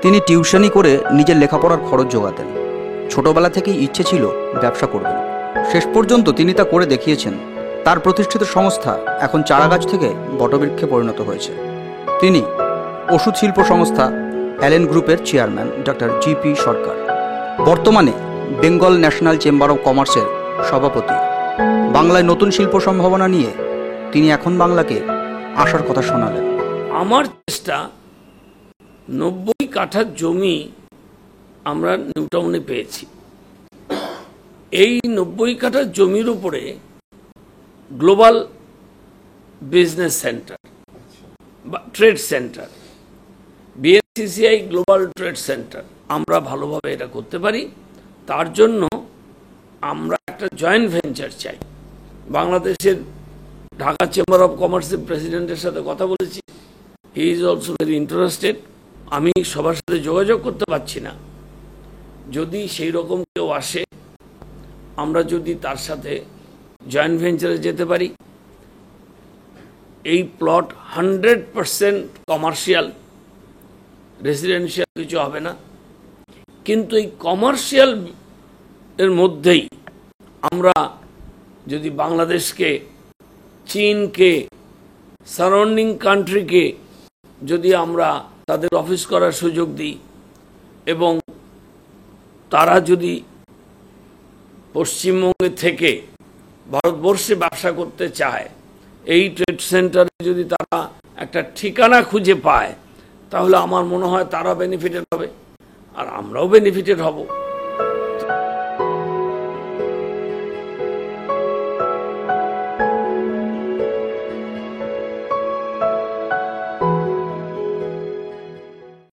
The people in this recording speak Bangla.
তিনি টিউশনি করে নিজের লেখাপড়ার খরচ জোগাতেন। ছোটবেলা থেকেই ইচ্ছে ছিল ব্যবসা করবেন। শেষ পর্যন্ত তিনি তা করে দেখিয়েছেন। তার প্রতিষ্ঠিত সংস্থা এখন চারাগাছ থেকে বটবৃক্ষে পরিণত হয়েছে। তিনি ওষুধ শিল্প সংস্থা অ্যালেন গ্রুপের চেয়ারম্যান ডক্টর জিপি সরকার। বর্তমানে বেঙ্গল ন্যাশনাল চেম্বার অব কমার্সের সভাপতি। বাংলায় নতুন শিল্প সম্ভাবনা নিয়ে তিনি এখন বাংলাকে আসার কথা শোনালেন। আমার চেষ্টা 90 কাঠা জমি আমরা নিউ টাউনে পেয়েছি। এই 90 কাঠা জমির উপরে গ্লোবাল বিজনেস সেন্টার বা trade centre, BNCCI global trade centre, আমরা ভালোভাবে এটা করতে পারি। তার জন্য আমরা একটা জয়েন্ট ভেঞ্চার চাই। বাংলাদেশের ঢাকা চেম্বার অফ কমার্সের প্রেসিডেন্টের সাথে কথা বলেছি। He is also very interested. আমি সবার সাথে যোগাযোগ করতে পারছি না। যদি সেই রকম কেউ আসে, আমরা যদি তার সাথে জয়েন্ট ভেঞ্চারে যেতে পারি, এই প্লট 100% কমার্শিয়াল, রেসিডেন্সিয়াল কিছু হবে না। কিন্তু এই কমার্শিয়াল এর মধ্যেই আমরা যদি বাংলাদেশকে, চীনকে, সারাউন্ডিং কান্ট্রিকে যদি আমরা তাদের অফিস করার সুযোগ দিই এবং তারা যদি পশ্চিমবঙ্গে থেকে ভারতবর্ষে ব্যবসা করতে চায়, এই ট্রেড সেন্টারে যদি তারা একটা ঠিকানা খুঁজে পায়, তাহলে আমার মনে হয় তারা বেনিফিটেড হবে আর আমরাও বেনিফিটেড হব।